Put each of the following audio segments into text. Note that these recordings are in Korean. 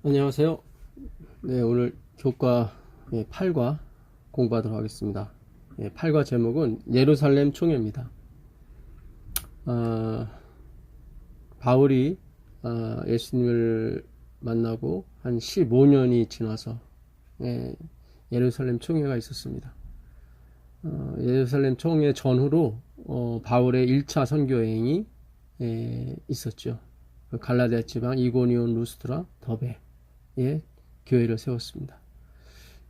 안녕하세요. 네, 오늘 교과 8과 공부하도록 하겠습니다. 8과 제목은 예루살렘 총회입니다. 바울이 예수님을 만나고 한 15년이 지나서 예루살렘 총회가 있었습니다. 예루살렘 총회 전후로 바울의 1차 선교 여행이 있었죠. 갈라디아 지방 이고니온 루스드라 더베 교회를 세웠습니다.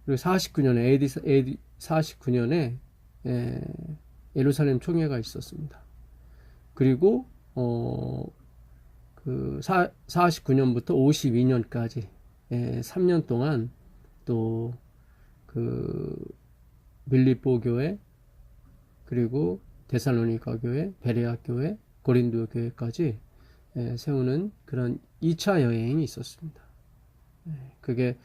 그리고 49년에 AD 49년에 예루살렘 총회가 있었습니다. 그리고 49년부터 52년까지 3년 동안 또 빌립보 교회, 그리고 데살로니가 교회, 베레아 교회, 고린도 교회까지 세우는 그런 2차 여행이 있었습니다. 그게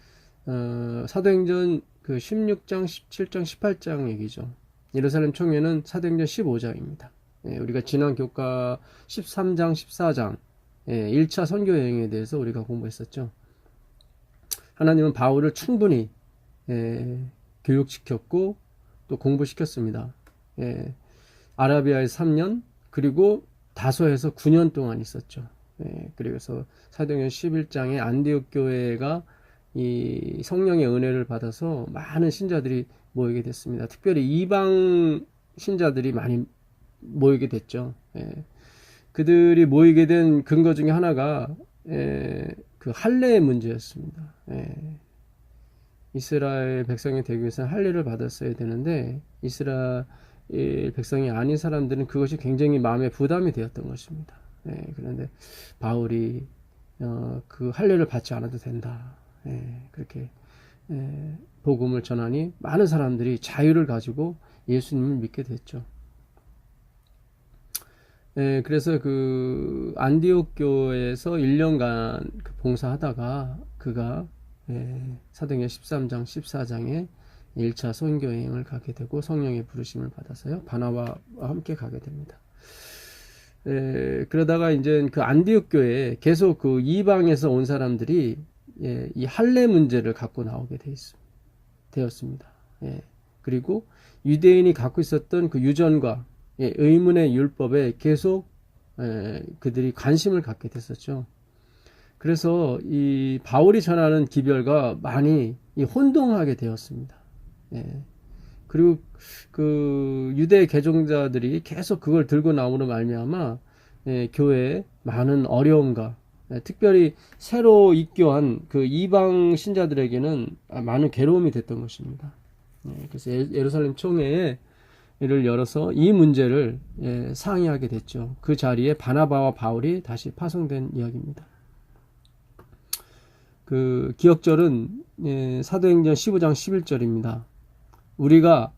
사도행전 16장, 17장, 18장 얘기죠. 예루살렘 총회는 사도행전 15장입니다. 우리가 지난 교과 13장, 14장 1차 선교 여행에 대해서 우리가 공부했었죠. 하나님은 바울을 충분히 교육시켰고 또 공부시켰습니다. 아라비아에서 3년, 그리고 다소에서 9년 동안 있었죠. 그래서 사도행전 11장에 안디옥 교회가 이 성령의 은혜를 받아서 많은 신자들이 모이게 됐습니다. 특별히 이방 신자들이 많이 모이게 됐죠. 그들이 모이게 된 근거 중에 하나가 그 할례의 문제였습니다. 이스라엘 백성이 되기 위해서는 할례를 받았어야 되는데 이스라엘 백성이 아닌 사람들은 그것이 굉장히 마음에 부담이 되었던 것입니다. 그런데 바울이 그 할례를 받지 않아도 된다. 그렇게 복음을 전하니 많은 사람들이 자유를 가지고 예수님을 믿게 됐죠. 그래서 그 안디옥 교회에서 1년간 봉사하다가 그가 사도행전 13장, 14장에 1차 선교 여행을 가게 되고 성령의 부르심을 받아서요 바나바와 함께 가게 됩니다. 그러다가 이제 그 안디옥 교회에 계속 그 이방에서 온 사람들이 이 할례 문제를 갖고 나오게 되었습니다. 그리고 유대인이 갖고 있었던 그 유전과 의문의 율법에 계속 그들이 관심을 갖게 됐었죠. 그래서 이 바울이 전하는 기별과 많이 혼동하게 되었습니다. 그리고 그 유대 개종자들이 계속 그걸 들고 나오므로 말미암아 교회에 많은 어려움과 특별히 새로 입교한 그 이방 신자들에게는 많은 괴로움이 됐던 것입니다. 그래서 예루살렘 총회를 열어서 이 문제를 상의하게 됐죠. 그 자리에 바나바와 바울이 다시 파송된 이야기입니다. 그 기억절은 사도행전 15장 11절입니다. 우리가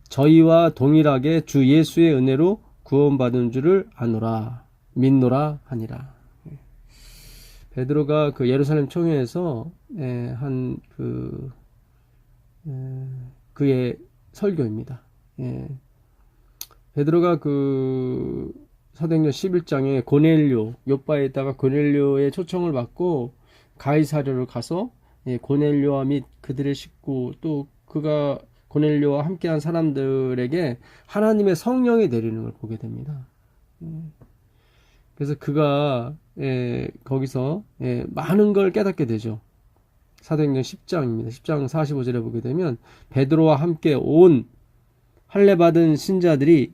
저희와 동일하게 주 예수의 은혜로 구원받은 줄을 아노라 믿노라 하니라. 베드로가 그 예루살렘 총회에서 한 그의 설교입니다. 베드로가 그 사도행전 11장에 고넬료 요빠에 있다가 고넬료의 초청을 받고 가이사랴로 가서 고넬료와 및 그들의 식구 또 그가 고넬료와 함께한 사람들에게 하나님의 성령이 내리는 걸 보게 됩니다. 그래서 그가 거기서 많은 걸 깨닫게 되죠. 사도행전 10장입니다. 10장 45절에 보게 되면 베드로와 함께 온 할례 받은 신자들이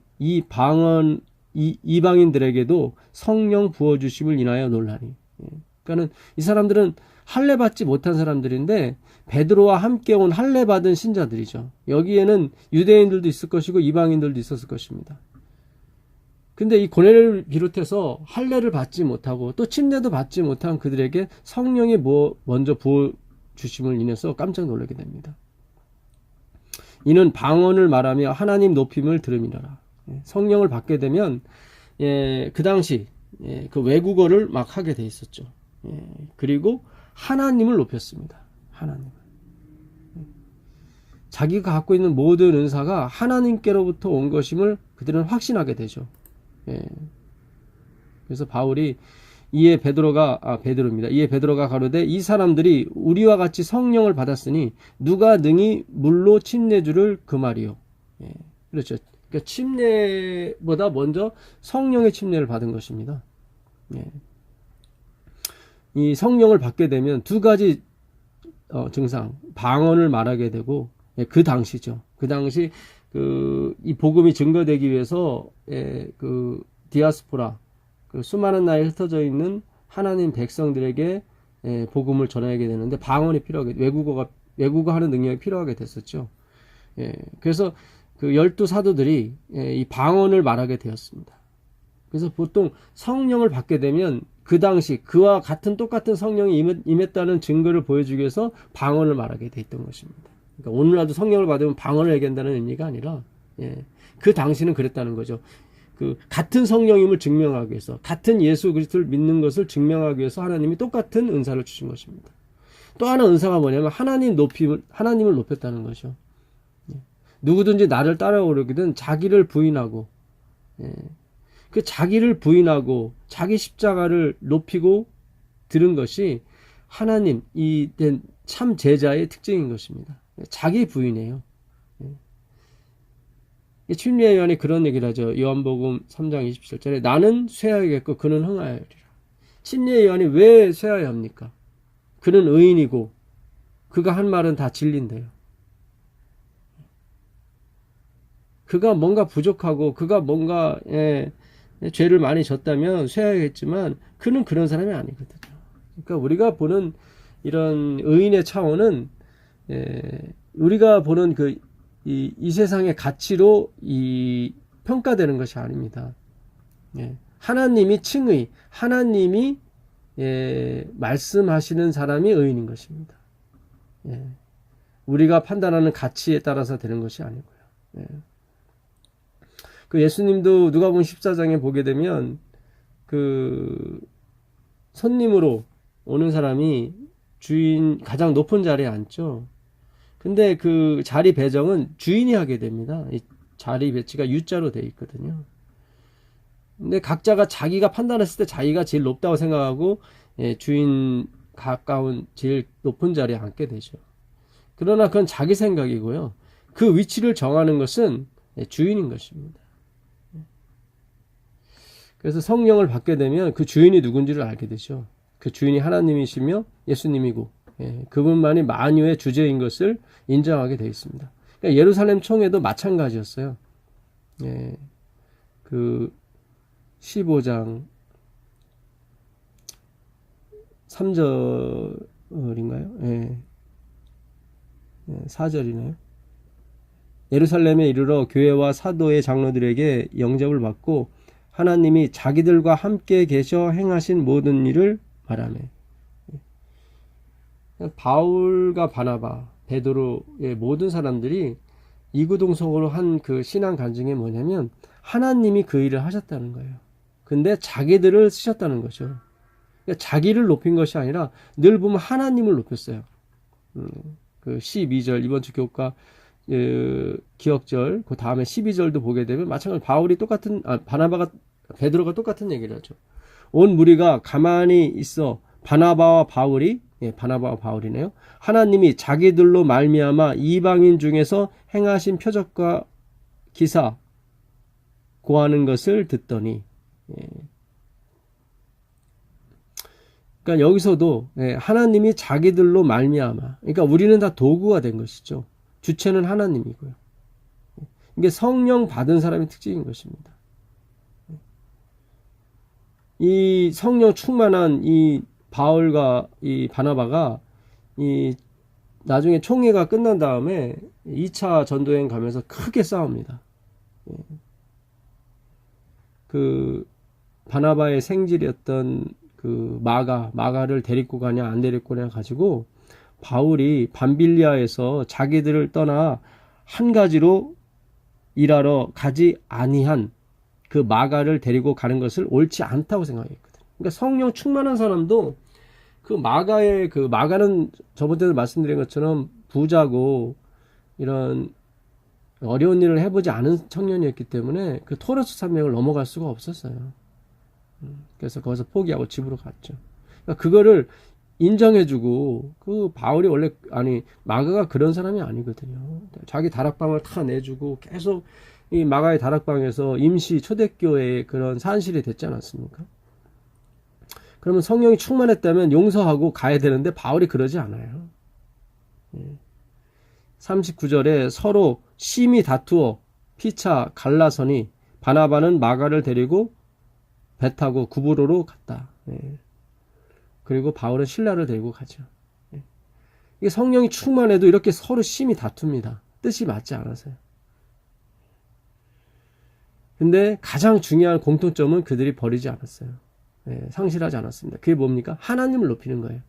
이방인들에게도 성령 부어주심을 인하여 놀라니. 그러니까는 이 사람들은 할례 받지 못한 사람들인데 베드로와 함께 온 할례 받은 신자들이죠. 여기에는 유대인들도 있을 것이고 이방인들도 있었을 것입니다. 근데 이 고넬료를 비롯해서 할례를 받지 못하고 또 침례도 받지 못한 그들에게 성령이 먼저 부어 주심을 인해서 깜짝 놀라게 됩니다. 이는 방언을 말하며 하나님 높임을 들음이라. 성령을 받게 되면 그 당시 그 외국어를 막 하게 돼 있었죠. 그리고 하나님을 높였습니다. 하나님을. 자기가 갖고 있는 모든 은사가 하나님께로부터 온 것임을 그들은 확신하게 되죠. 그래서 바울이 이에 베드로입니다. 이에 베드로가 가로되 이 사람들이 우리와 같이 성령을 받았으니 누가 능히 물로 침례주를 금하리요. 예, 그렇죠. 그러니까 침례보다 먼저 성령의 침례를 받은 것입니다. 예. 이 성령을 받게 되면 두 가지 증상, 방언을 말하게 되고, 예, 그 당시죠. 그 당시 이 복음이 증거되기 위해서 그 디아스포라, 그 수많은 나라에 흩어져 있는 하나님 백성들에게 복음을 전하게 되는데 방언이 필요하게, 외국어 하는 능력이 필요하게 됐었죠. 예, 그래서 그 12사도들이 이 방언을 말하게 되었습니다. 그래서 보통 성령을 받게 되면 그 당시 그와 같은 똑같은 성령이 임했다는 증거를 보여주기 위해서 방언을 말하게 돼 있던 것입니다. 그러니까 오늘날도 성령을 받으면 방언을 얘기한다는 의미가 아니라, 예, 그 당시는 그랬다는 거죠. 그 같은 성령임을 증명하기 위해서, 같은 예수 그리스도를 믿는 것을 증명하기 위해서 하나님이 똑같은 은사를 주신 것입니다. 또 하나 은사가 뭐냐면 하나님을 높였다는 거죠. 예. 누구든지 나를 따라오려거든 자기를 부인하고, 예, 그 자기를 부인하고 자기 십자가를 높이고 들은 것이 하나님 이 참 제자의 특징인 것입니다. 자기 부인이에요. 침례 요한이 그런 얘기를 하죠. 요한복음 3장 27절에 나는 쇠하여야겠고 그는 흥하여리라. 침례 요한이 왜 쇠하여야 합니까? 그는 의인이고 그가 한 말은 다 진리인데요. 그가 뭔가 부족하고 그가 뭔가 죄를 많이 졌다면 쇠하겠지만 그는 그런 사람이 아니거든요. 그러니까 우리가 보는 이런 의인의 차원은 우리가 보는 이 세상의 가치로 평가되는 것이 아닙니다. 하나님이 칭의, 하나님이 말씀하시는 사람이 의인인 것입니다. 우리가 판단하는 가치에 따라서 되는 것이 아니고요. 그 예수님도 누가복음 14장에 보게 되면 그 손님으로 오는 사람이 주인 가장 높은 자리에 앉죠. 근데 그 자리 배정은 주인이 하게 됩니다. 이 자리 배치가 U자로 되어 있거든요. 근데 각자가 자기가 판단했을 때 자기가 제일 높다고 생각하고 주인 가까운 제일 높은 자리에 앉게 되죠. 그러나 그건 자기 생각이고요. 그 위치를 정하는 것은 주인인 것입니다. 그래서 성령을 받게 되면 그 주인이 누군지를 알게 되죠. 그 주인이 하나님이시며 예수님이고, 그분만이 만유의 주제인 것을 인정하게 되어 있습니다. 그러니까 예루살렘 총회도 마찬가지였어요. 그 15장 3절인가요? 4절이네요. 예루살렘에 이르러 교회와 사도의 장로들에게 영접을 받고 하나님이 자기들과 함께 계셔 행하신 모든 일을 말하며, 바울과 바나바, 베드로의 모든 사람들이 이구동성으로 한 그 신앙 간증이 뭐냐면 하나님이 그 일을 하셨다는 거예요. 근데 자기들을 쓰셨다는 거죠. 그러니까 자기를 높인 것이 아니라 늘 보면 하나님을 높였어요. 그 12절 이번 주 교과 기억절 그 다음에 12절도 보게 되면 마찬가지로 바울이 베드로가 똑같은 얘기를 하죠. 온 무리가 가만히 있어 바나바와 바울이네요. 하나님이 자기들로 말미암아 이방인 중에서 행하신 표적과 기사 고하는 것을 듣더니, 그러니까 여기서도 하나님이 자기들로 말미암아, 그러니까 우리는 다 도구가 된 것이죠. 주체는 하나님이고요. 이게 성령 받은 사람의 특징인 것입니다. 이 성령 충만한 이 바울과 이 바나바가 나중에 총회가 끝난 다음에 2차 전도여행 가면서 크게 싸웁니다. 그 바나바의 생질이었던 그 마가를 데리고 가냐 안 데리고 가냐 가지고 바울이 밤빌리아에서 자기들을 떠나 한 가지로 일하러 가지 아니한 그 마가를 데리고 가는 것을 옳지 않다고 생각했거든. 그러니까 성령 충만한 사람도 마가는 저번 때도 말씀드린 것처럼 부자고 이런 어려운 일을 해보지 않은 청년이었기 때문에 그 토로스 산맥을 넘어갈 수가 없었어요. 그래서 거기서 포기하고 집으로 갔죠. 그러니까 그거를 인정해주고, 그 바울이 원래, 마가가 그런 사람이 아니거든요. 자기 다락방을 다 내주고 계속 이 마가의 다락방에서 임시 초대교회의 그런 산실이 됐지 않았습니까? 그러면 성령이 충만했다면 용서하고 가야 되는데 바울이 그러지 않아요. 39절에 서로 심히 다투어 피차 갈라서니 바나바는 마가를 데리고 배 타고 구브로로 갔다. 그리고 바울은 실라를 데리고 가죠. 이게 성령이 충만해도 이렇게 서로 심히 다툽니다. 뜻이 맞지 않아서요. 근데 가장 중요한 공통점은 그들이 버리지 않았어요. 상실하지 않았습니다. 그게 뭡니까? 하나님을 높이는 거예요.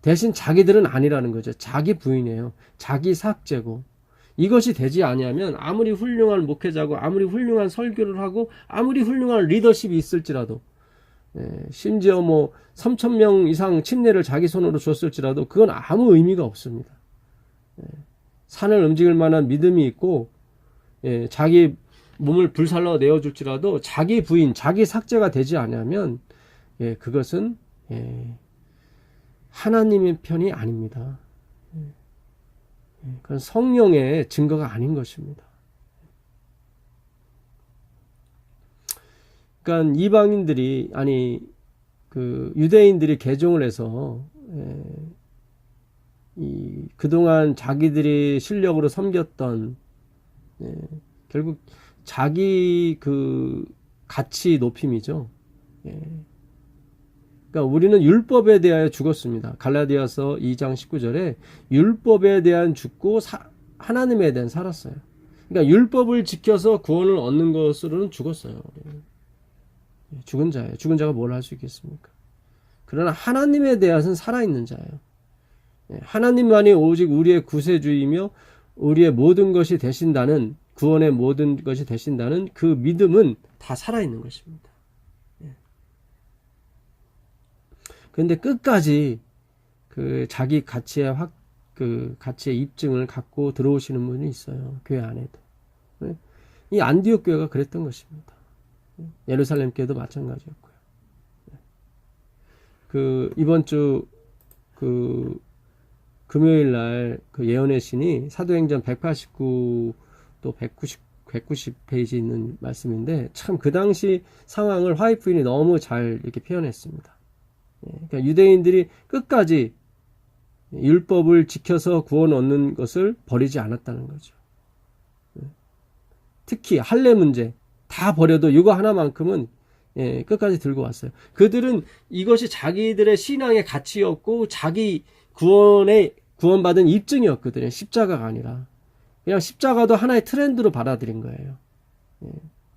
대신 자기들은 아니라는 거죠. 자기 부인이에요. 자기 삭제고. 이것이 되지 아니하면 아무리 훌륭한 목회자고 아무리 훌륭한 설교를 하고 아무리 훌륭한 리더십이 있을지라도, 심지어 3,000명 이상 침례를 자기 손으로 줬을지라도 그건 아무 의미가 없습니다. 산을 움직일 만한 믿음이 있고, 자기 몸을 불살라 내어줄지라도 자기 부인, 자기 삭제가 되지 않으면 그것은 하나님의 편이 아닙니다. 그건 성령의 증거가 아닌 것입니다. 그러니까 이방인들이, 유대인들이 개종을 해서 그동안 자기들이 실력으로 섬겼던, 결국 자기 가치 높임이죠. 그러니까 우리는 율법에 대하여 죽었습니다. 갈라디아서 2장 19절에 율법에 대한 죽고 하나님에 대한 살았어요. 그러니까 율법을 지켜서 구원을 얻는 것으로는 죽었어요. 죽은 자예요. 죽은 자가 뭘 할 수 있겠습니까? 그러나 하나님에 대해서는 살아있는 자예요. 하나님만이 오직 우리의 구세주이며 우리의 모든 것이 되신다는, 구원의 모든 것이 되신다는 그 믿음은 다 살아있는 것입니다. 그런데 끝까지 자기 가치의 가치의 입증을 갖고 들어오시는 분이 있어요. 교회 안에도. 이 안디옥 교회가 그랬던 것입니다. 예루살렘 교회도 마찬가지였고요. 이번 주 금요일 날 예언의 신이 사도행전 189 또 190 페이지 있는 말씀인데, 참 그 당시 상황을 화이트 부인이 너무 잘 이렇게 표현했습니다. 그러니까 유대인들이 끝까지 율법을 지켜서 구원 얻는 것을 버리지 않았다는 거죠. 특히 할례 문제 다 버려도 이거 하나만큼은 끝까지 들고 왔어요. 그들은 이것이 자기들의 신앙의 가치였고 자기 구원받은 입증이었거든요. 십자가가 아니라 그냥 십자가도 하나의 트렌드로 받아들인 거예요.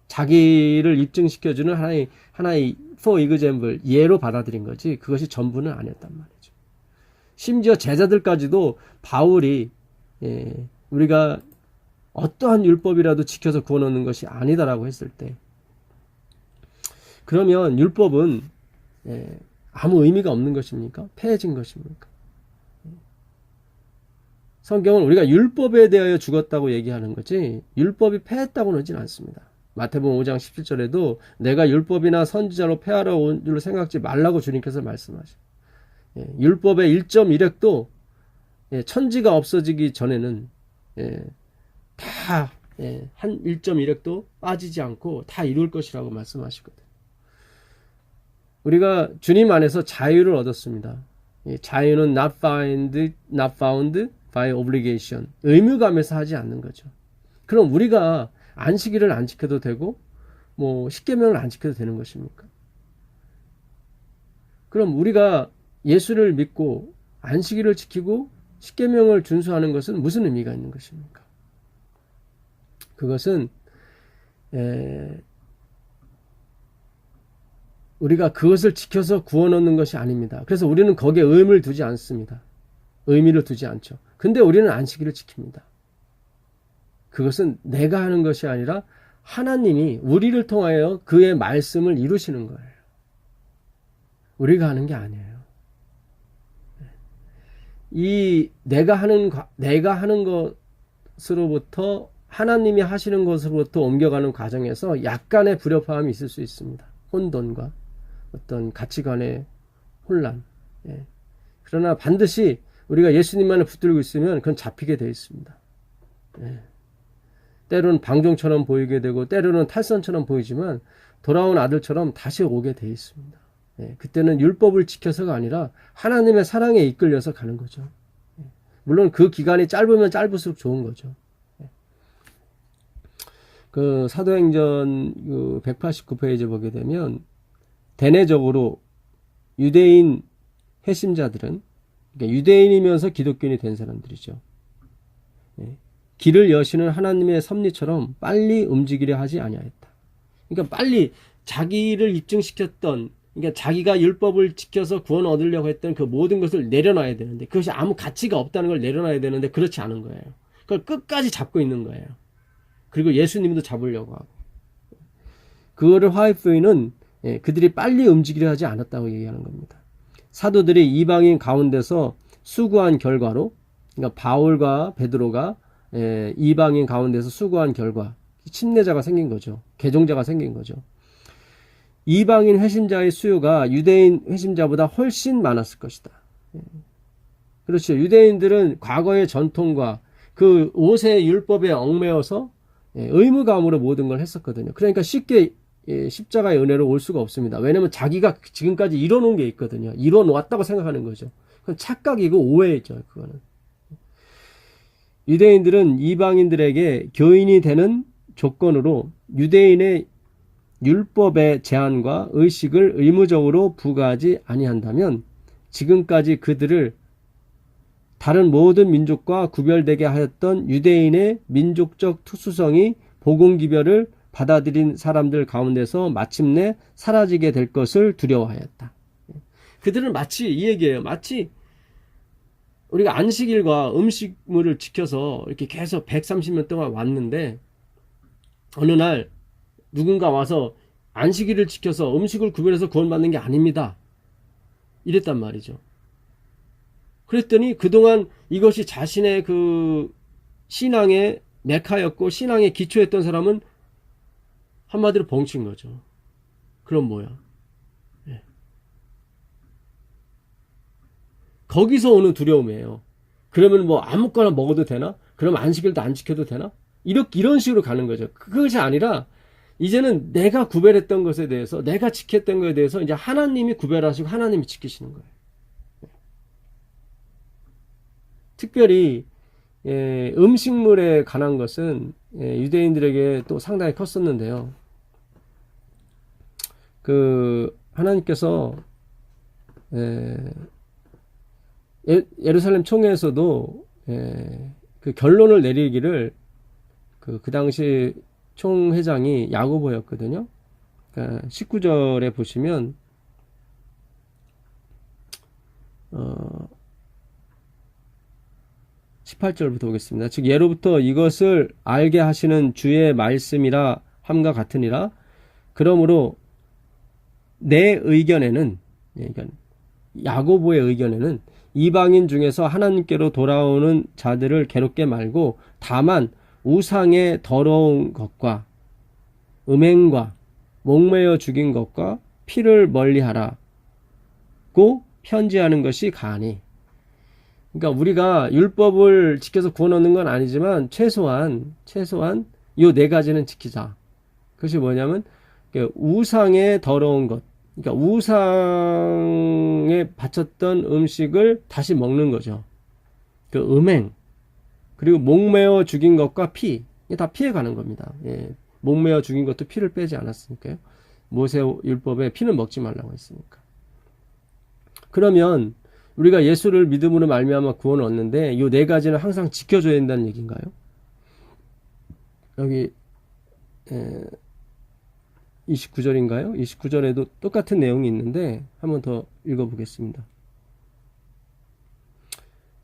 자기를 입증시켜주는 하나의 for example, 예로 받아들인 거지 그것이 전부는 아니었단 말이죠. 심지어 제자들까지도 바울이 우리가 어떠한 율법이라도 지켜서 구원 얻는 것이 아니다라고 했을 때, 그러면 율법은 아무 의미가 없는 것입니까? 폐해진 것입니까? 성경은 우리가 율법에 대하여 죽었다고 얘기하는 거지 율법이 폐했다고는 하진 않습니다. 마태복음 5장 17절에도 내가 율법이나 선지자로 폐하러 온 줄로 생각지 말라고 주님께서 말씀하셔요. 율법의 1.1획도 천지가 없어지기 전에는 다 한 1.1획도 빠지지 않고 다 이룰 것이라고 말씀하시거든요. 우리가 주님 안에서 자유를 얻었습니다. 자유는 not found by obligation. 의무감에서 하지 않는 거죠. 그럼 우리가 안식일을 안 지켜도 되고 십계명을 안 지켜도 되는 것입니까? 그럼 우리가 예수를 믿고 안식일을 지키고 십계명을 준수하는 것은 무슨 의미가 있는 것입니까? 그것은 우리가 그것을 지켜서 구원 얻는 것이 아닙니다. 그래서 우리는 거기에 의미를 두지 않습니다. 의미를 두지 않죠. 근데 우리는 안식일을 지킵니다. 그것은 내가 하는 것이 아니라 하나님이 우리를 통하여 그의 말씀을 이루시는 거예요. 우리가 하는 게 아니에요. 이 내가 하는 것으로부터 하나님이 하시는 것으로부터 옮겨가는 과정에서 약간의 불협화음이 있을 수 있습니다. 혼돈과. 어떤 가치관의 혼란. 예. 그러나 반드시 우리가 예수님만을 붙들고 있으면 그건 잡히게 되어 있습니다. 예. 때로는 방종처럼 보이게 되고 때로는 탈선처럼 보이지만 돌아온 아들처럼 다시 오게 되어 있습니다. 예. 그때는 율법을 지켜서가 아니라 하나님의 사랑에 이끌려서 가는 거죠. 예. 물론 그 기간이 짧으면 짧을수록 좋은 거죠. 예. 그 사도행전 그 189페이지 보게 되면 대내적으로 유대인 회심자들은, 그러니까 유대인이면서 기독교인이 된 사람들이죠. 예. 길을 여시는 하나님의 섭리처럼 빨리 움직이려 하지 아니하였다. 그러니까 빨리 자기를 입증시켰던, 그러니까 자기가 율법을 지켜서 구원 얻으려고 했던 그 모든 것을 내려놔야 되는데, 그것이 아무 가치가 없다는 걸 내려놔야 되는데 그렇지 않은 거예요. 그걸 끝까지 잡고 있는 거예요. 그리고 예수님도 잡으려고 하고. 그거를 화이프인은 그들이 빨리 움직이려 하지 않았다고 얘기하는 겁니다. 사도들이 이방인 가운데서 수고한 결과로, 그러니까 바울과 베드로가 이방인 가운데서 수고한 결과 침례자가 생긴 거죠. 개종자가 생긴 거죠. 이방인 회심자의 수요가 유대인 회심자보다 훨씬 많았을 것이다. 그렇죠. 유대인들은 과거의 전통과 그 5세 율법에 얽매여서 의무감으로 모든 걸 했었거든요. 그러니까 쉽게 십자가의 은혜로 올 수가 없습니다. 왜냐하면 자기가 지금까지 이뤄놓은 게 있거든요. 이뤄놓았다고 생각하는 거죠. 그건 착각이고 오해죠. 그거는. 유대인들은 이방인들에게 교인이 되는 조건으로 유대인의 율법의 제한과 의식을 의무적으로 부과하지 아니한다면 지금까지 그들을 다른 모든 민족과 구별되게 하였던 유대인의 민족적 특수성이 복음기별을 받아들인 사람들 가운데서 마침내 사라지게 될 것을 두려워하였다. 그들은 마치 이 얘기예요. 마치 우리가 안식일과 음식물을 지켜서 이렇게 계속 130년 동안 왔는데 어느 날 누군가 와서 안식일을 지켜서 음식을 구별해서 구원받는 게 아닙니다. 이랬단 말이죠. 그랬더니 그동안 이것이 자신의 그 신앙의 메카였고 신앙의 기초였던 사람은 한마디로 벙친 거죠. 그럼 뭐야? 예. 거기서 오는 두려움이에요. 그러면 뭐 아무거나 먹어도 되나? 그럼 안식일도 안 지켜도 되나? 이런 식으로 가는 거죠. 그것이 아니라 이제는 내가 구별했던 것에 대해서, 내가 지켰던 것에 대해서 이제 하나님이 구별하시고 하나님이 지키시는 거예요. 특별히 음식물에 관한 것은 유대인들에게 또 상당히 컸었는데요. 그 하나님께서 예루살렘 총회에서도 그 결론을 내리기를 그 당시 총회장이 야고보였거든요. 그러니까 19절에 보시면 18절부터 보겠습니다. 즉 예로부터 이것을 알게 하시는 주의 말씀이라 함과 같으니라. 그러므로 내 의견에는, 그러니까 야고보의 의견에는 이방인 중에서 하나님께로 돌아오는 자들을 괴롭게 말고 다만 우상의 더러운 것과 음행과 목매어 죽인 것과 피를 멀리하라고 편지하는 것이 가하니. 그러니까 우리가 율법을 지켜서 구원 얻는 건 아니지만 최소한 요 네 가지는 지키자. 그것이 뭐냐면 우상의 더러운 것, 그러니까 우상에 바쳤던 음식을 다시 먹는 거죠. 그 음행, 그리고 목매어 죽인 것과 피, 이게 다 피해가는 겁니다. 예. 목매어 죽인 것도 피를 빼지 않았으니까요. 모세 율법에 피는 먹지 말라고 했으니까. 그러면 우리가 예수를 믿음으로 말미암아 구원을 얻는데 이 네 가지는 항상 지켜줘야 된다는 얘기인가요? 여기 29절인가요? 29절에도 똑같은 내용이 있는데 한번 더 읽어보겠습니다.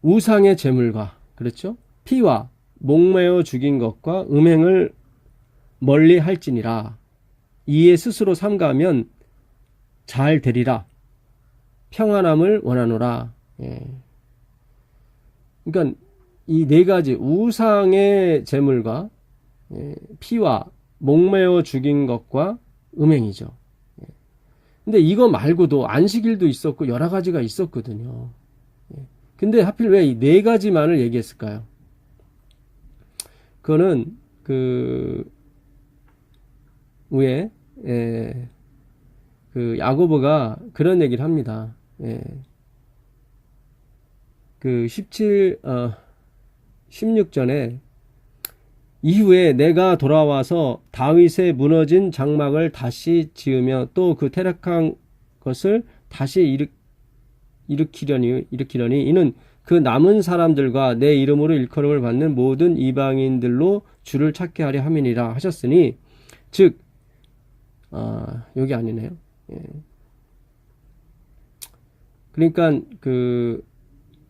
우상의 제물과, 그렇죠? 피와 목매어 죽인 것과 음행을 멀리 할지니라. 이에 스스로 삼가하면 잘 되리라. 평안함을 원하노라. 예. 그러니까 이 네 가지 우상의 제물과 피와 목매어 죽인 것과 음행이죠. 근데 이거 말고도 안식일도 있었고 여러 가지가 있었거든요. 예. 근데 하필 왜 이 네 가지만을 얘기했을까요? 그거는 그 위에 그 야고보가 그런 얘기를 합니다. 그 16절에 이후에 내가 돌아와서 다윗의 무너진 장막을 다시 지으며 또 그 퇴락한 것을 다시 일으키려니 이는 그 남은 사람들과 내 이름으로 일컬음을 받는 모든 이방인들로 주를 찾게 하려 함이니라 하셨으니 즉 여기 아니네요. 그러니까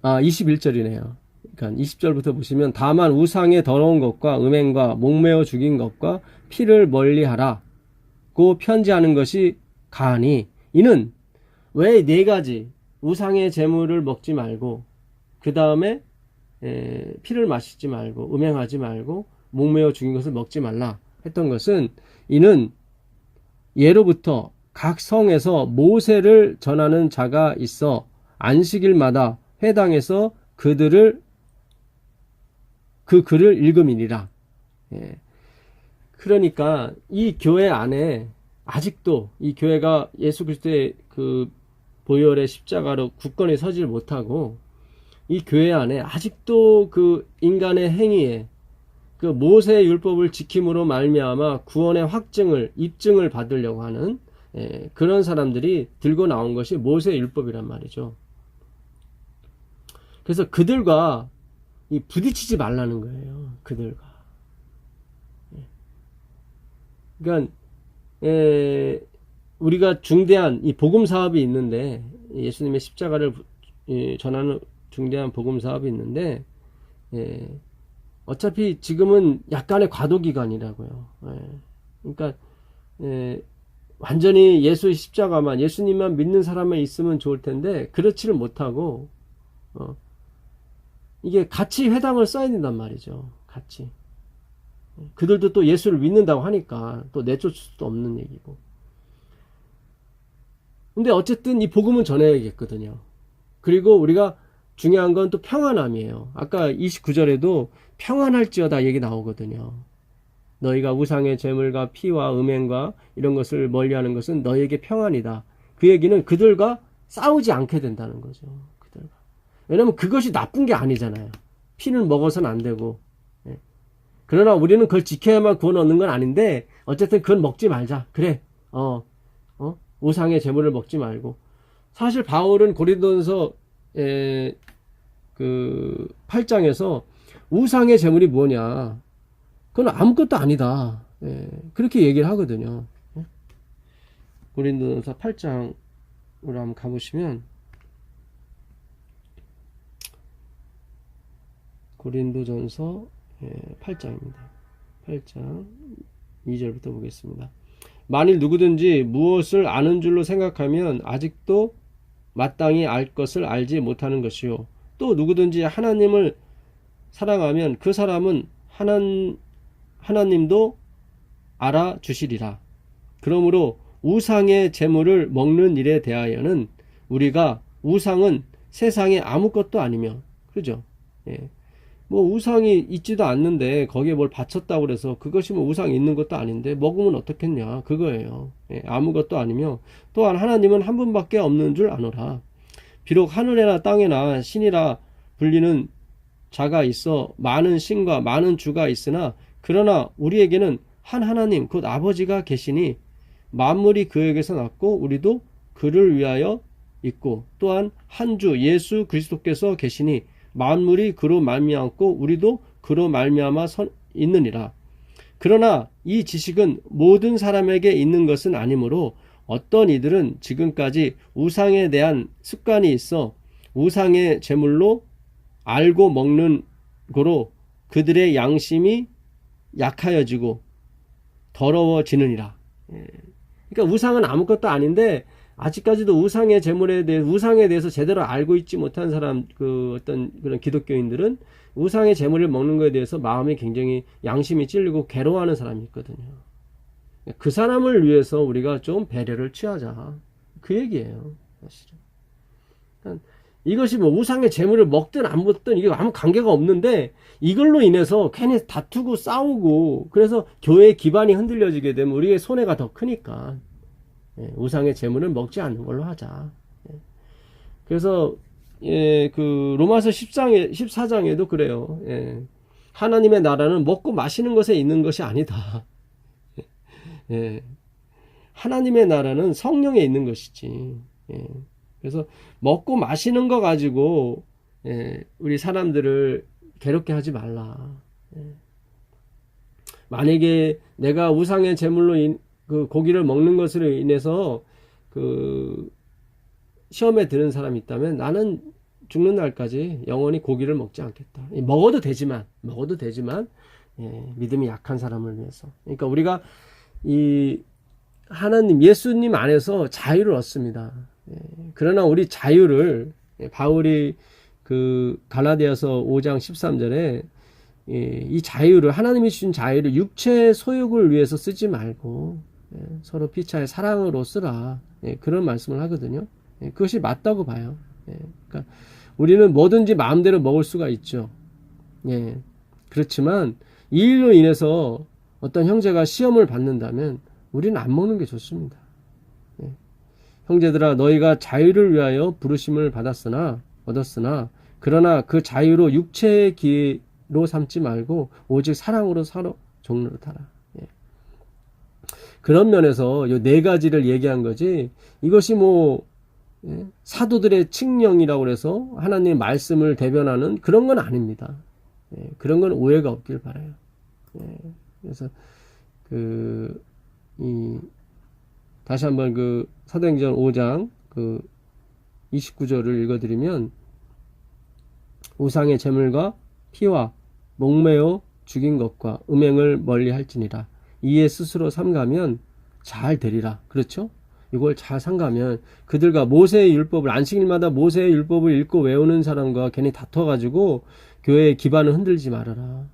21절이네요. 그러니까 20절부터 보시면 다만 우상의 더러운 것과 음행과 목매어 죽인 것과 피를 멀리하라고 편지하는 것이 가하니 이는 왜 네 가지 우상의 제물을 먹지 말고 그 다음에 피를 마시지 말고 음행하지 말고 목매어 죽인 것을 먹지 말라 했던 것은 이는 예로부터 각 성에서 모세를 전하는 자가 있어 안식일마다 회당에서 그 글을 읽음이니라. 그러니까 이 교회 안에 아직도 이 교회가 예수 그리스도의 그 보혈의 십자가로 굳건히 서질 못하고 이 교회 안에 아직도 그 인간의 행위에 그 모세의 율법을 지킴으로 말미암아 구원의 입증을 받으려고 하는 그런 사람들이 들고 나온 것이 모세의 율법이란 말이죠. 그래서 그들과 부딪히지 말라는 거예요. 그들과. 그러니까 우리가 중대한 이 복음 사업이 있는데 예수님의 십자가를 전하는 중대한 복음 사업이 있는데 어차피 지금은 약간의 과도 기간이라고요. 그러니까 완전히 예수의 십자가만 예수님만 믿는 사람만 있으면 좋을 텐데 그렇지를 못하고 이게 같이 회당을 써야 된단 말이죠. 같이. 그들도 또 예수를 믿는다고 하니까 또 내쫓을 수도 없는 얘기고. 근데 어쨌든 이 복음은 전해야겠거든요. 그리고 우리가 중요한 건 또 평안함이에요. 아까 29절에도 평안할지어다 얘기 나오거든요. 너희가 우상의 제물과 피와 음행과 이런 것을 멀리하는 것은 너희에게 평안이다. 그 얘기는 그들과 싸우지 않게 된다는 거죠. 그들과. 왜냐면 그것이 나쁜 게 아니잖아요. 피는 먹어서는 안 되고. 그러나 우리는 그걸 지켜야만 구원 얻는 건 아닌데 어쨌든 그건 먹지 말자. 그래. 우상의 제물을 먹지 말고. 사실 바울은 고린도전서 그 8장에서 우상의 제물이 뭐냐? 그건 아무것도 아니다. 그렇게 얘기를 하거든요. 고린도전서 8장으로 한번 가보시면 고린도전서 8장입니다. 8장 2절부터 보겠습니다. 만일 누구든지 무엇을 아는 줄로 생각하면 아직도 마땅히 알 것을 알지 못하는 것이요. 또 누구든지 하나님을 사랑하면 그 사람은 하나님도 알아주시리라. 그러므로 우상의 제물을 먹는 일에 대하여는 우리가 우상은 세상에 아무것도 아니며, 그죠? 뭐 우상이 있지도 않는데 거기에 뭘 바쳤다고 그래서 그것이 뭐 우상이 있는 것도 아닌데 먹으면 어떻겠냐 그거예요. 아무것도 아니며 또한 하나님은 한 분밖에 없는 줄 아노라. 비록 하늘에나 땅에나 신이라 불리는 자가 있어 많은 신과 많은 주가 있으나 그러나 우리에게는 한 하나님 곧 아버지가 계시니 만물이 그에게서 났고 우리도 그를 위하여 있고 또한 한 주 예수 그리스도께서 계시니 만물이 그로 말미암고 우리도 그로 말미암아 있느니라. 그러나 이 지식은 모든 사람에게 있는 것은 아니므로 어떤 이들은 지금까지 우상에 대한 습관이 있어 우상의 제물로 알고 먹는 거로 그들의 양심이 약하여지고 더러워지느니라. 그러니까 우상은 아무것도 아닌데 아직까지도 우상의 제물에 대해 우상에 대해서 제대로 알고 있지 못한 사람 어떤 그런 기독교인들은 우상의 제물을 먹는 것에 대해서 마음이 굉장히 양심이 찔리고 괴로워하는 사람이 있거든요. 그 사람을 위해서 우리가 좀 배려를 취하자. 그 얘기예요. 사실은. 그러니까 이것이 뭐 우상의 재물을 먹든 안 먹든 이게 아무 관계가 없는데 이걸로 인해서 괜히 다투고 싸우고 그래서 교회의 기반이 흔들려지게 되면 우리의 손해가 더 크니까 우상의 재물을 먹지 않는 걸로 하자. 그래서 그 로마서 14장에도 그래요. 하나님의 나라는 먹고 마시는 것에 있는 것이 아니다. 하나님의 나라는 성령에 있는 것이지. 그래서 먹고 마시는 거 가지고 우리 사람들을 괴롭게 하지 말라. 만약에 내가 우상의 제물로 그 고기를 먹는 것으로 인해서 그 시험에 드는 사람이 있다면 나는 죽는 날까지 영원히 고기를 먹지 않겠다. 먹어도 되지만 믿음이 약한 사람을 위해서. 그러니까 우리가 이 하나님 예수님 안에서 자유를 얻습니다. 그러나 우리 자유를 바울이 그 갈라디아서 5장 13절에 이 자유를 하나님이 주신 자유를 육체의 소욕을 위해서 쓰지 말고 서로 피차의 사랑으로 쓰라. 그런 말씀을 하거든요. 그것이 맞다고 봐요. 그러니까 우리는 뭐든지 마음대로 먹을 수가 있죠. 그렇지만 이 일로 인해서 어떤 형제가 시험을 받는다면 우리는 안 먹는 게 좋습니다. 형제들아 너희가 자유를 위하여 부르심을 얻었으나 그러나 그 자유로 육체의 기로 삼지 말고 오직 사랑으로 서로 종로로 타라. 그런 면에서 이 네 가지를 얘기한 거지 이것이 뭐 사도들의 칙령이라고 해서 하나님의 말씀을 대변하는 그런 건 아닙니다. 그런 건 오해가 없길 바라요. 그래서 다시 한번 그 사도행전 5장 그 29절을 읽어드리면 우상의 제물과 피와 목매어 죽인 것과 음행을 멀리 할지니라. 이에 스스로 삼가면 잘 되리라. 그렇죠? 이걸 잘 삼가면 그들과 모세의 율법을 안식일마다 모세의 율법을 읽고 외우는 사람과 괜히 다퉈가지고 교회의 기반을 흔들지 말아라.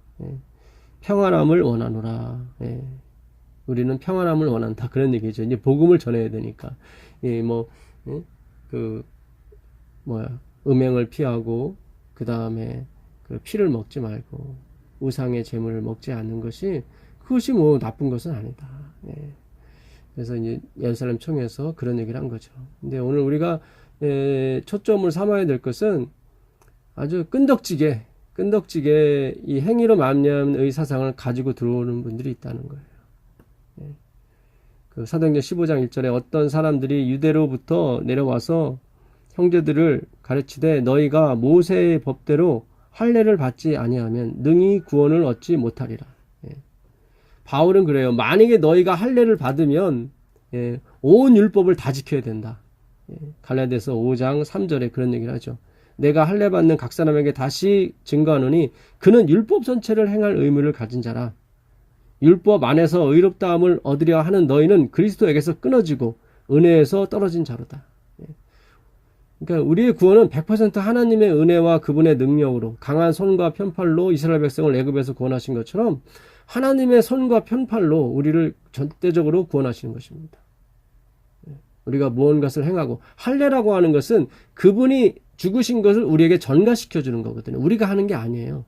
평안함을 원하노라. 우리는 평안함을 원한다. 그런 얘기죠. 이제 복음을 전해야 되니까. 음행을 피하고, 그 다음에 그 피를 먹지 말고, 우상의 재물을 먹지 않는 그것이 뭐 나쁜 것은 아니다. 그래서 이제 예루살렘 총회에서 그런 얘기를 한 거죠. 근데 오늘 우리가 초점을 삼아야 될 것은 아주 끈덕지게 이 행위로 말미암은 의사상을 가지고 들어오는 분들이 있다는 거예요. 그 사도행전 15장 1절에 어떤 사람들이 유대로부터 내려와서 형제들을 가르치되 너희가 모세의 법대로 할례를 받지 아니하면 능히 구원을 얻지 못하리라. 바울은 그래요. 만약에 너희가 할례를 받으면 온 율법을 다 지켜야 된다. 갈라디아서 5장 3절에 그런 얘기를 하죠. 내가 할례 받는 각 사람에게 다시 증거하노니 그는 율법 전체를 행할 의무를 가진 자라. 율법 안에서 의롭다함을 얻으려 하는 너희는 그리스도에게서 끊어지고 은혜에서 떨어진 자로다. 그러니까 우리의 구원은 100% 하나님의 은혜와 그분의 능력으로 강한 손과 편팔로 이스라엘 백성을 애굽에서 구원하신 것처럼 하나님의 손과 편팔로 우리를 전대적으로 구원하시는 것입니다. 우리가 무언가를 행하고 할례라고 하는 것은 그분이 죽으신 것을 우리에게 전가시켜 주는 거거든요. 우리가 하는 게 아니에요.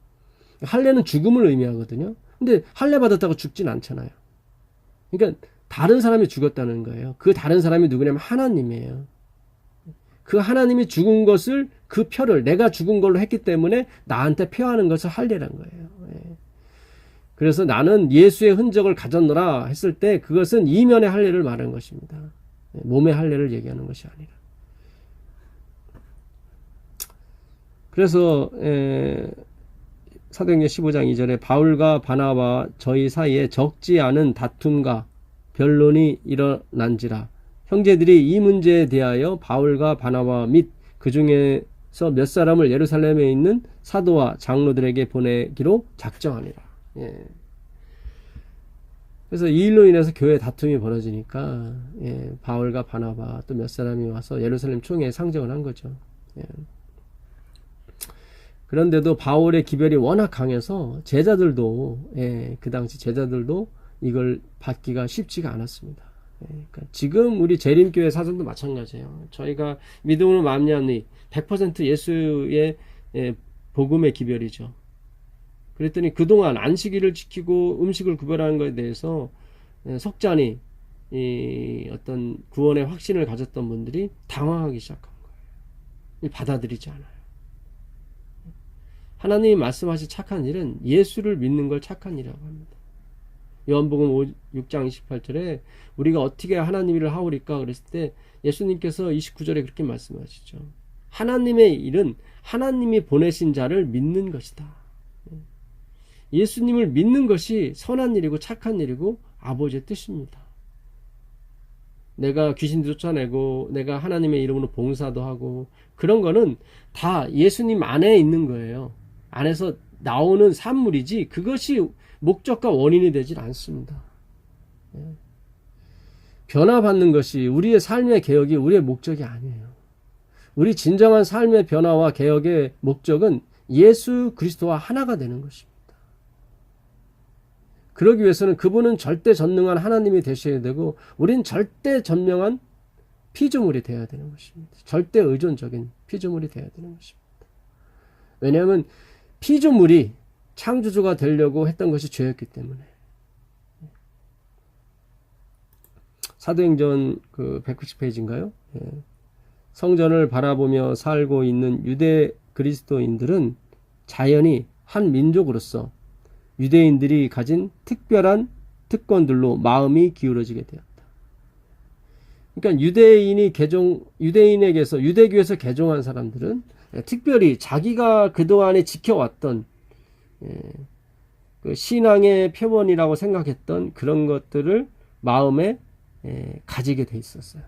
할례는 죽음을 의미하거든요. 근데 할례 받았다고 죽진 않잖아요. 그러니까 다른 사람이 죽었다는 거예요. 그 다른 사람이 누구냐면 하나님이에요. 그 하나님이 죽은 것을 그 표를 내가 죽은 걸로 했기 때문에 나한테 표하는 것을 할례란 거예요. 그래서 나는 예수의 흔적을 가졌노라 했을 때 그것은 이면의 할례를 말하는 것입니다. 몸의 할례를 얘기하는 것이 아니라. 그래서 사도행전 15장 2절에 바울과 바나바와 저희 사이에 적지 않은 다툼과 변론이 일어난지라. 형제들이 이 문제에 대하여 바울과 바나바 및 그 중에서 몇 사람을 예루살렘에 있는 사도와 장로들에게 보내기로 작정하니라. 그래서 이 일로 인해서 교회 다툼이 벌어지니까 바울과 바나바 또 몇 사람이 와서 예루살렘 총회에 상정을 한 거죠. 그런데도 바울의 기별이 워낙 강해서 제자들도 그 당시 제자들도 이걸 받기가 쉽지가 않았습니다. 그러니까 지금 우리 재림교회 사정도 마찬가지예요. 저희가 믿음으로 말미암니 100% 예수의 복음의 기별이죠. 그랬더니 그동안 안식일을 지키고 음식을 구별하는 것에 대해서 속잔이 이 어떤 구원의 확신을 가졌던 분들이 당황하기 시작한 거예요. 받아들이지 않아요. 하나님이 말씀하신 착한 일은 예수를 믿는 걸 착한 일이라고 합니다. 요한복음 6장 28절에 우리가 어떻게 하나님 일을 하오리까 그랬을 때 예수님께서 29절에 그렇게 말씀하시죠. 하나님의 일은 하나님이 보내신 자를 믿는 것이다. 예수님을 믿는 것이 선한 일이고 착한 일이고 아버지의 뜻입니다. 내가 귀신 쫓아내고 내가 하나님의 이름으로 봉사도 하고 그런 거는 다 예수님 안에 있는 거예요. 안에서 나오는 산물이지 그것이 목적과 원인이 되질 않습니다. 변화받는 것이 우리의 삶의 개혁이 우리의 목적이 아니에요. 우리 진정한 삶의 변화와 개혁의 목적은 예수 그리스도와 하나가 되는 것입니다. 그러기 위해서는 그분은 절대 전능한 하나님이 되셔야 되고 우린 절대 전명한 피조물이 되어야 되는 것입니다. 절대 의존적인 피조물이 되어야 되는 것입니다. 왜냐하면 피조물이 창조주가 되려고 했던 것이 죄였기 때문에. 사도행전 190페이지인가요? 성전을 바라보며 살고 있는 유대 그리스도인들은 자연히 한 민족으로서 유대인들이 가진 특별한 특권들로 마음이 기울어지게 되었다. 그러니까 유대인에게서 유대교에서 개종한 사람들은 특별히 자기가 그동안에 지켜왔던 그 신앙의 표본이라고 생각했던 그런 것들을 마음에 가지게 돼 있었어요.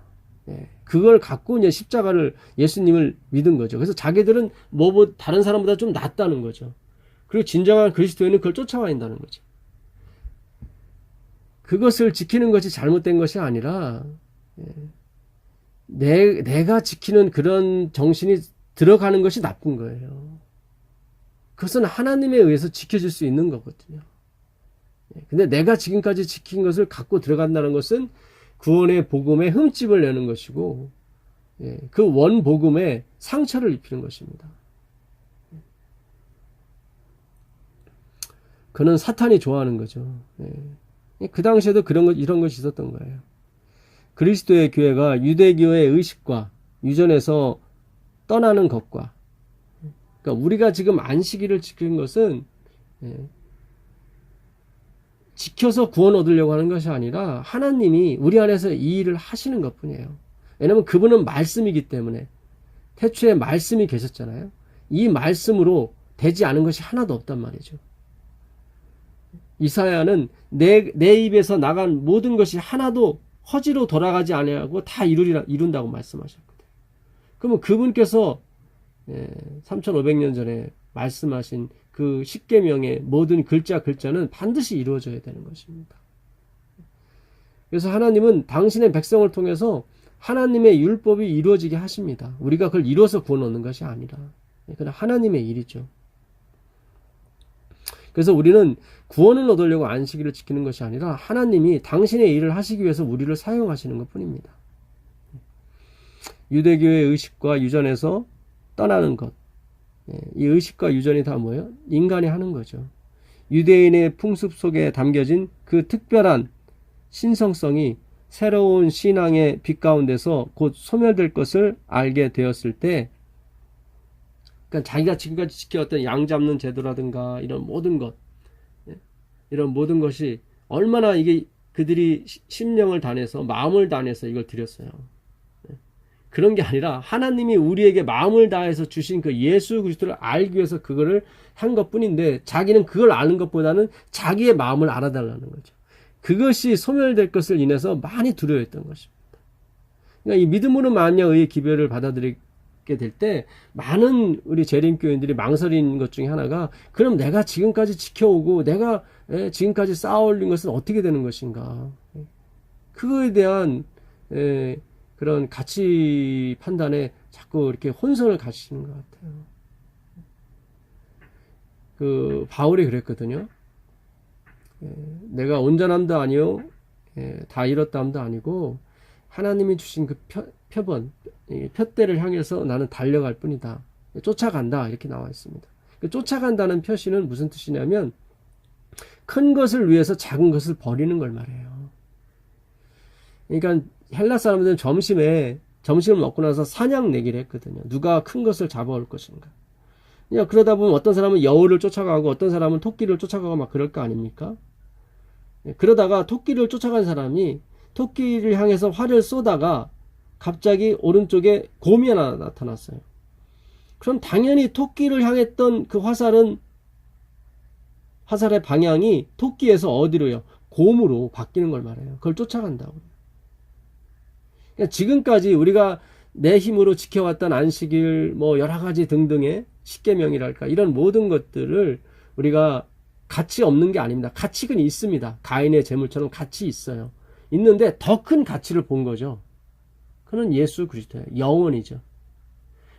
그걸 갖고 이제 십자가를 예수님을 믿은 거죠. 그래서 자기들은 다른 사람보다 좀 낫다는 거죠. 그리고 진정한 그리스도인은 그걸 쫓아와야 한다는 거죠. 그것을 지키는 것이 잘못된 것이 아니라 내가 지키는 그런 정신이 들어가는 것이 나쁜 거예요. 그것은 하나님에 의해서 지켜질 수 있는 거거든요. 근데 내가 지금까지 지킨 것을 갖고 들어간다는 것은 구원의 복음에 흠집을 내는 것이고 그 원복음에 상처를 입히는 것입니다. 그는 사탄이 좋아하는 거죠. 그 당시에도 이런 것이 있었던 거예요. 그리스도의 교회가 유대교의 의식과 유전에서 떠나는 것과 그러니까 우리가 지금 안식일을 지키는 것은 지켜서 구원 얻으려고 하는 것이 아니라 하나님이 우리 안에서 이 일을 하시는 것뿐이에요. 왜냐하면 그분은 말씀이기 때문에 태초에 말씀이 계셨잖아요. 이 말씀으로 되지 않은 것이 하나도 없단 말이죠. 이사야는 내 입에서 나간 모든 것이 하나도 허지로 돌아가지 아니하고 다 이룬다고 말씀하셨거든요. 그러면 그분께서 3500년 전에 말씀하신 그 십계명의 모든 글자는 반드시 이루어져야 되는 것입니다. 그래서 하나님은 당신의 백성을 통해서 하나님의 율법이 이루어지게 하십니다. 우리가 그걸 이루어서 구원 얻는 것이 아니라 그건 하나님의 일이죠. 그래서 우리는 구원을 얻으려고 안식일을 지키는 것이 아니라 하나님이 당신의 일을 하시기 위해서 우리를 사용하시는 것뿐입니다. 유대교의 의식과 유전에서 떠나는 것. 이 의식과 유전이 다 뭐예요? 인간이 하는 거죠. 유대인의 풍습 속에 담겨진 그 특별한 신성성이 새로운 신앙의 빛 가운데서 곧 소멸될 것을 알게 되었을 때 그러니까 자기가 지금까지 지켜왔던 양 잡는 제도라든가 이런 모든 것이 얼마나 이게 그들이 심령을 다해서 마음을 다해서 이걸 드렸어요. 그런 게 아니라 하나님이 우리에게 마음을 다해서 주신 그 예수 그리스도를 알기 위해서 그거를 한 것뿐인데 자기는 그걸 아는 것보다는 자기의 마음을 알아달라는 거죠. 그것이 소멸될 것을 인해서 많이 두려워했던 것입니다. 그러니까 이 믿음으로 만약 의의 기별을 받아들이게 될 때 많은 우리 재림교인들이 망설이는 것 중에 하나가 그럼 내가 지금까지 지켜오고 내가 지금까지 쌓아올린 것은 어떻게 되는 것인가. 그거에 대한 그런 가치 판단에 자꾸 이렇게 혼선을 가지시는 것 같아요. 바울이 그랬거든요. 내가 온전함도 아니요 다 잃었다함도 아니고 하나님이 주신 그 표대를 향해서 나는 달려갈 뿐이다. 쫓아간다. 이렇게 나와 있습니다. 그 쫓아간다는 표시는 무슨 뜻이냐면 큰 것을 위해서 작은 것을 버리는 걸 말해요. 그러니까 헬라 사람들은 점심을 먹고 나서 사냥 내기를 했거든요. 누가 큰 것을 잡아올 것인가. 그러다 보면 어떤 사람은 여우를 쫓아가고 어떤 사람은 토끼를 쫓아가고 막 그럴 거 아닙니까? 그러다가 토끼를 쫓아간 사람이 토끼를 향해서 활을 쏘다가 갑자기 오른쪽에 곰이 하나 나타났어요. 그럼 당연히 토끼를 향했던 그 화살의 방향이 토끼에서 어디로요? 곰으로 바뀌는 걸 말해요. 그걸 쫓아간다고. 그러니까 지금까지 우리가 내 힘으로 지켜왔던 안식일, 여러 가지 등등의 십계명이랄까 이런 모든 것들을 우리가 가치 없는 게 아닙니다. 가치는 있습니다. 가인의 제물처럼 가치 있어요. 있는데 더 큰 가치를 본 거죠. 그는 예수 그리스도예요. 영원이죠.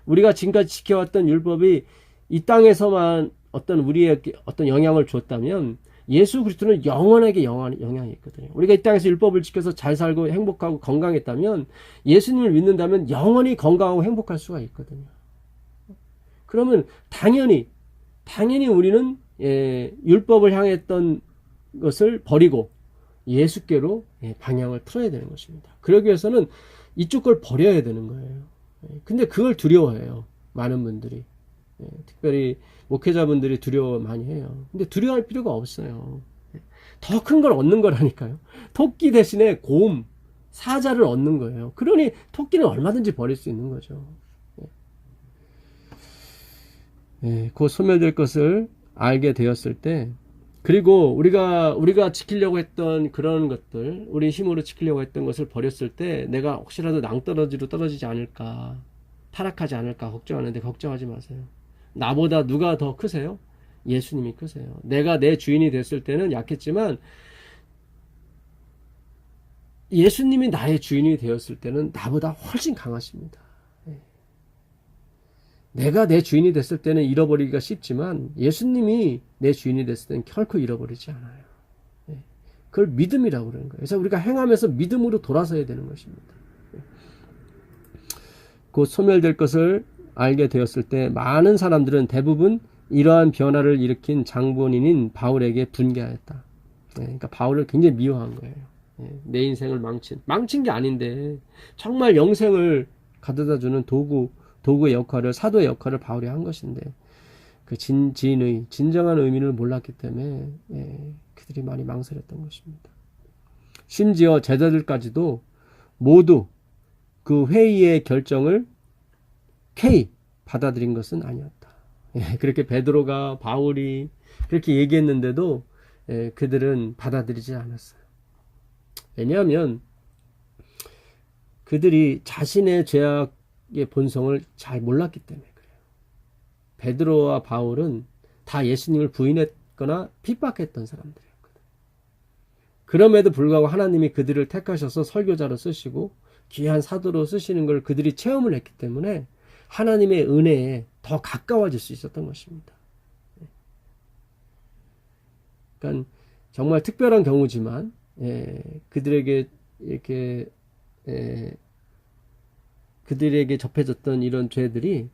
우리가 지금까지 지켜왔던 율법이 이 땅에서만 우리에게 어떤 영향을 줬다면 예수 그리스도는 영원하게 영향이 있거든요. 우리가 이 땅에서 율법을 지켜서 잘 살고 행복하고 건강했다면 예수님을 믿는다면 영원히 건강하고 행복할 수가 있거든요. 그러면 당연히 우리는 율법을 향했던 것을 버리고 예수께로 방향을 틀어야 되는 것입니다. 그러기 위해서는 이쪽 걸 버려야 되는 거예요. 근데 그걸 두려워해요. 많은 분들이. 특별히 목회자분들이 두려워 많이 해요. 근데 두려워할 필요가 없어요. 더 큰 걸 얻는 거라니까요. 토끼 대신에 곰, 사자를 얻는 거예요. 그러니 토끼는 얼마든지 버릴 수 있는 거죠. 곧 소멸될 것을 알게 되었을 때, 그리고 우리가 지키려고 했던 그런 것들, 우리 힘으로 지키려고 했던 것을 버렸을 때 내가 혹시라도 낭떠러지로 떨어지지 않을까, 타락하지 않을까 걱정하는데 걱정하지 마세요. 나보다 누가 더 크세요? 예수님이 크세요. 내가 내 주인이 됐을 때는 약했지만 예수님이 나의 주인이 되었을 때는 나보다 훨씬 강하십니다. 내가 내 주인이 됐을 때는 잃어버리기가 쉽지만 예수님이 내 주인이 됐을 때는 결코 잃어버리지 않아요. 그걸 믿음이라고 그러는 거예요. 그래서 우리가 행하면서 믿음으로 돌아서야 되는 것입니다. 곧 소멸될 것을 알게 되었을 때 많은 사람들은 대부분 이러한 변화를 일으킨 장본인인 바울에게 분개하였다. 그러니까 바울을 굉장히 미워한 거예요. 내 인생을 망친 게 아닌데 정말 영생을 가져다주는 도구의 역할을, 사도의 역할을 바울이 한 것인데 그 진정한 의미를 몰랐기 때문에 그들이 많이 망설였던 것입니다. 심지어 제자들까지도 모두 그 회의의 결정을 받아들인 것은 아니었다. 그렇게 베드로가, 바울이 그렇게 얘기했는데도 그들은 받아들이지 않았어요. 왜냐하면 그들이 자신의 죄악의 본성을 잘 몰랐기 때문에 그래요. 베드로와 바울은 다 예수님을 부인했거나 핍박했던 사람들이었거든요. 그럼에도 불구하고 하나님이 그들을 택하셔서 설교자로 쓰시고 귀한 사도로 쓰시는 걸 그들이 체험을 했기 때문에 하나님의 은혜에 더 가까워질 수 있었던 것입니다. 그러니까 정말 특별한 경우지만 그들에게 접해졌던 이런 죄들이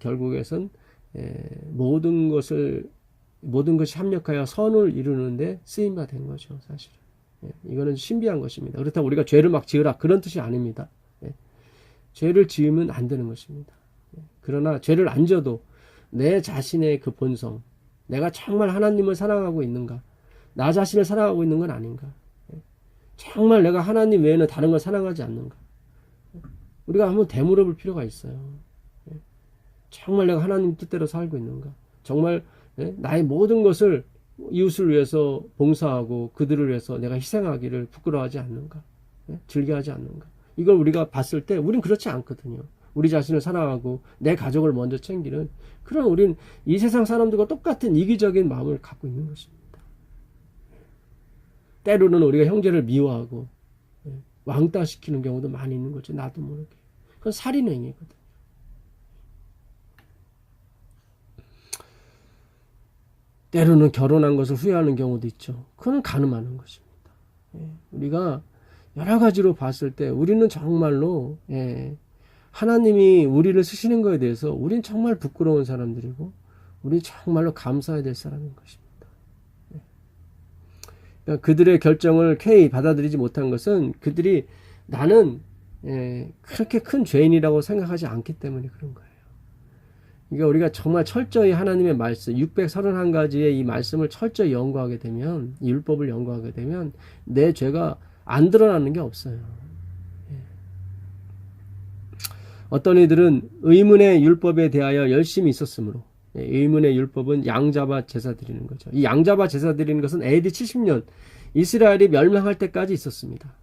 결국에선 모든 것이 합력하여 선을 이루는데 쓰임이 된 거죠, 사실은. 이거는 신비한 것입니다. 그렇다고 우리가 죄를 막 지으라 그런 뜻이 아닙니다. 죄를 지으면 안 되는 것입니다. 그러나 죄를 안 져도 내 자신의 그 본성, 내가 정말 하나님을 사랑하고 있는가, 나 자신을 사랑하고 있는 건 아닌가, 정말 내가 하나님 외에는 다른 걸 사랑하지 않는가, 우리가 한번 되물어볼 필요가 있어요. 정말 내가 하나님 뜻대로 살고 있는가, 정말 나의 모든 것을 이웃을 위해서 봉사하고 그들을 위해서 내가 희생하기를 부끄러워하지 않는가, 즐겨하지 않는가. 이걸 우리가 봤을 때 우린 그렇지 않거든요. 우리 자신을 사랑하고 내 가족을 먼저 챙기는 그런, 우린 이 세상 사람들과 똑같은 이기적인 마음을 갖고 있는 것입니다. 때로는 우리가 형제를 미워하고 왕따시키는 경우도 많이 있는 거죠. 나도 모르게. 그건 살인행위거든요. 때로는 결혼한 것을 후회하는 경우도 있죠. 그건 간음하는 것입니다. 우리가 여러 가지로 봤을 때 우리는 정말로 하나님이 우리를 쓰시는 것에 대해서 우린 정말 부끄러운 사람들이고 우린 정말로 감사해야 될 사람인 것입니다. 그러니까 그들의 결정을 쾌히 받아들이지 못한 것은 그들이 나는 그렇게 큰 죄인이라고 생각하지 않기 때문에 그런 거예요. 그러니까 우리가 정말 철저히 하나님의 말씀 631가지의 이 말씀을 철저히 연구하게 되면 이 율법을 연구하게 되면 내 죄가 안 드러나는 게 없어요. 어떤 이들은 의문의 율법에 대하여 열심히 있었으므로 의문의 율법은 양잡아 제사 드리는 거죠. 이 양잡아 제사 드리는 것은 AD 70년 이스라엘이 멸망할 때까지 있었습니다.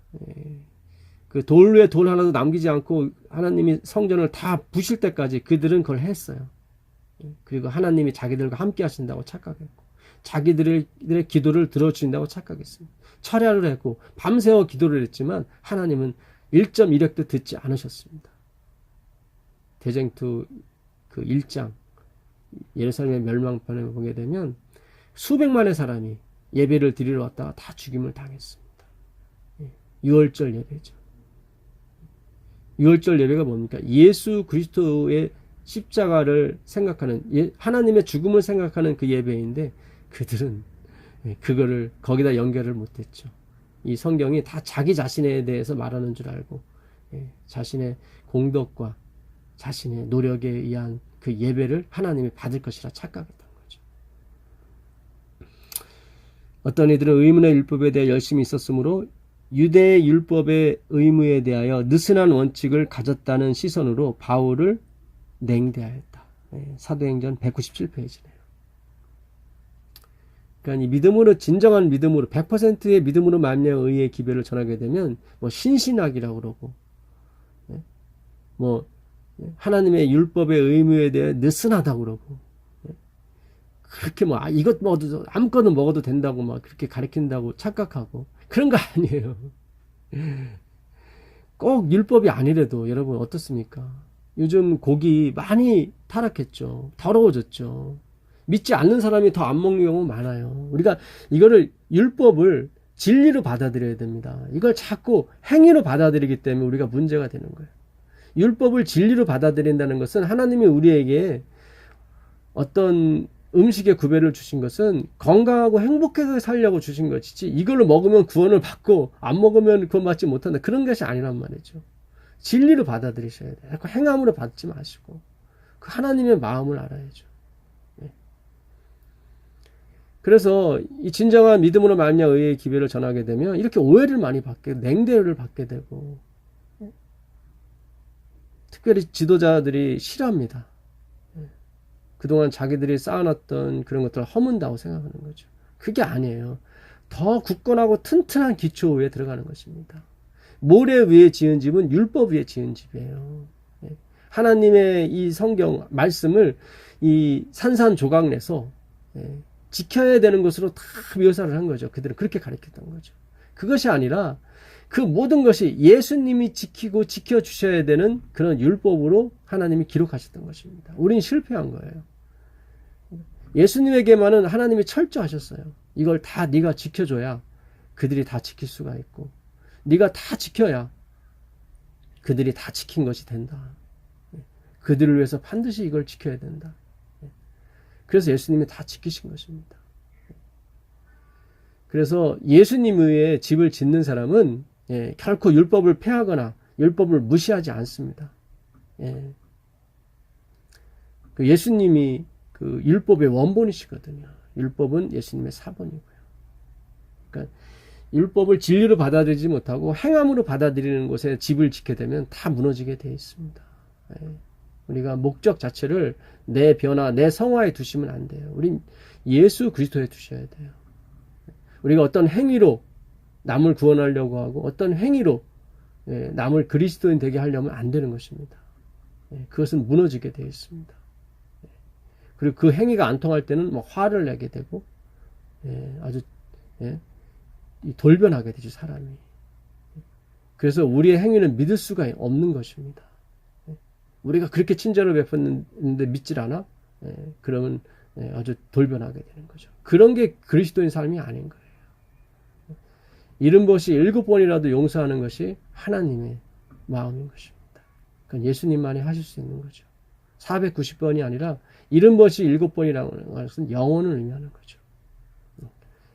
그 돌 위에 돌 하나도 남기지 않고 하나님이 성전을 다 부실 때까지 그들은 그걸 했어요. 그리고 하나님이 자기들과 함께 하신다고 착각했고 자기들의 기도를 들어주신다고 착각했습니다. 철야를 했고 밤새워 기도를 했지만 하나님은 1.1획도 듣지 않으셨습니다. 대쟁투 그 1장 예루살렘의 멸망편에 보게 되면 수백만의 사람이 예배를 드리러 왔다가 다 죽임을 당했습니다. 6월절 예배죠. 6월절 예배가 뭡니까? 예수 그리스도의 십자가를 생각하는 하나님의 죽음을 생각하는 그 예배인데 그들은 그거를 거기다 연결을 못했죠. 이 성경이 다 자기 자신에 대해서 말하는 줄 알고 자신의 공덕과 자신의 노력에 의한 그 예배를 하나님이 받을 것이라 착각했던 거죠. 어떤 이들은 의문의 율법에 대해 열심히 있었으므로 유대의 율법의 의무에 대하여 느슨한 원칙을 가졌다는 시선으로 바울을 냉대하였다. 사도행전 197페이지네요. 그러니까 이 믿음으로 진정한 믿음으로 100%의 믿음으로 말미암아 의의 기별을 전하게 되면 뭐 신신학이라고 그러고 뭐 하나님의 율법의 의무에 대해 느슨하다고 그러고 그렇게 뭐 이것 먹어도 아무거나 먹어도 된다고 막 그렇게 가르친다고 착각하고 그런 거 아니에요. 꼭 율법이 아니래도 여러분 어떻습니까? 요즘 고기 많이 타락했죠. 더러워졌죠. 믿지 않는 사람이 더 안 먹는 경우 많아요. 우리가 이거를 율법을 진리로 받아들여야 됩니다. 이걸 자꾸 행위로 받아들이기 때문에 우리가 문제가 되는 거예요. 율법을 진리로 받아들인다는 것은 하나님이 우리에게 어떤 음식의 구별을 주신 것은 건강하고 행복하게 살려고 주신 것이지 이걸로 먹으면 구원을 받고 안 먹으면 구원 받지 못한다. 그런 것이 아니란 말이죠. 진리로 받아들이셔야 돼요. 행함으로 받지 마시고 그 하나님의 마음을 알아야죠. 그래서 이 진정한 믿음으로 말미암아 의의 기별을 전하게 되면 이렇게 오해를 많이 받게 냉대를 받게 되고 특별히 지도자들이 싫어합니다. 그동안 자기들이 쌓아놨던 그런 것들을 허문다고 생각하는 거죠. 그게 아니에요. 더 굳건하고 튼튼한 기초 위에 들어가는 것입니다. 모래 위에 지은 집은 율법 위에 지은 집이에요. 하나님의 이 성경 말씀을 이 산산조각 내서 지켜야 되는 것으로 다 묘사를 한 거죠. 그들은 그렇게 가르쳤던 거죠. 그것이 아니라 그 모든 것이 예수님이 지키고 지켜주셔야 되는 그런 율법으로 하나님이 기록하셨던 것입니다. 우린 실패한 거예요. 예수님에게만은 하나님이 철저하셨어요. 이걸 다 네가 지켜줘야 그들이 다 지킬 수가 있고 네가 다 지켜야 그들이 다 지킨 것이 된다. 그들을 위해서 반드시 이걸 지켜야 된다. 그래서 예수님이 다 지키신 것입니다. 그래서 예수님 외에 집을 짓는 사람은 결코 율법을 폐하거나 율법을 무시하지 않습니다. 그 예수님이 그 율법의 원본이시거든요. 율법은 예수님의 사본이고요. 그러니까 율법을 진리로 받아들이지 못하고 행함으로 받아들이는 곳에 집을 짓게 되면 다 무너지게 되어 있습니다. 우리가 목적 자체를 내 변화, 내 성화에 두시면 안 돼요. 우린 예수 그리스도에 두셔야 돼요. 우리가 어떤 행위로 남을 구원하려고 하고 어떤 행위로 남을 그리스도인 되게 하려면 안 되는 것입니다. 그것은 무너지게 되어 있습니다. 그리고 그 행위가 안 통할 때는 뭐 화를 내게 되고 아주 돌변하게 되죠, 사람이. 그래서 우리의 행위는 믿을 수가 없는 것입니다. 우리가 그렇게 친절을 베풀는데 믿질 않아? 그러면 아주 돌변하게 되는 거죠. 그런 게 그리스도인 삶이 아닌 거예요. 잃은 것이 7번이라도 용서하는 것이 하나님의 마음인 것입니다. 그건 예수님만이 하실 수 있는 거죠. 490번이 아니라 잃은 것이 7번이라는 것은 영혼을 의미하는 거죠.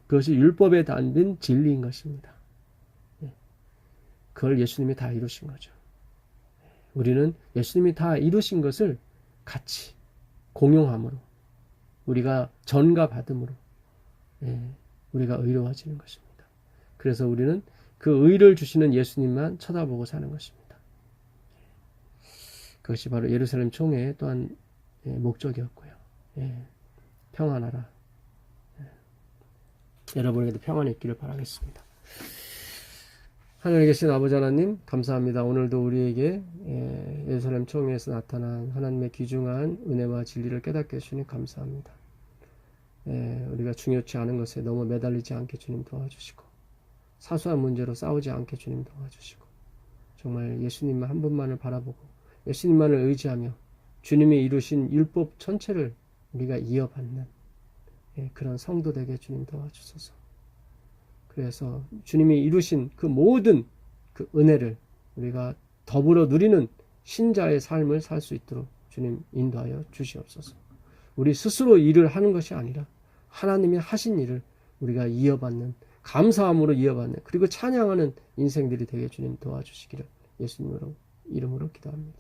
그것이 율법에 담긴 진리인 것입니다. 그걸 예수님이 다 이루신 거죠. 우리는 예수님이 다 이루신 것을 같이 공용함으로, 우리가 전가 받음으로 우리가 의로워지는 것입니다. 그래서 우리는 그 의를 주시는 예수님만 쳐다보고 사는 것입니다. 그것이 바로 예루살렘 총회의 또한 목적이었고요. 평안하라. 여러분에게도 평안이 있기를 바라겠습니다. 하늘에 계신 아버지 하나님, 감사합니다. 오늘도 우리에게 예루살렘 총회에서 나타난 하나님의 귀중한 은혜와 진리를 깨닫게 해주시니 감사합니다. 우리가 중요치 않은 것에 너무 매달리지 않게 주님 도와주시고, 사소한 문제로 싸우지 않게 주님 도와주시고, 정말 예수님만 한 분만을 바라보고 예수님만을 의지하며 주님이 이루신 율법 전체를 우리가 이어받는 그런 성도 되게 주님 도와주소서. 그래서 주님이 이루신 그 모든 그 은혜를 우리가 더불어 누리는 신자의 삶을 살 수 있도록 주님 인도하여 주시옵소서. 우리 스스로 일을 하는 것이 아니라 하나님이 하신 일을 우리가 이어받는, 감사함으로 이어받는, 그리고 찬양하는 인생들이 되게 주님 도와주시기를 예수님으로 이름으로 기도합니다.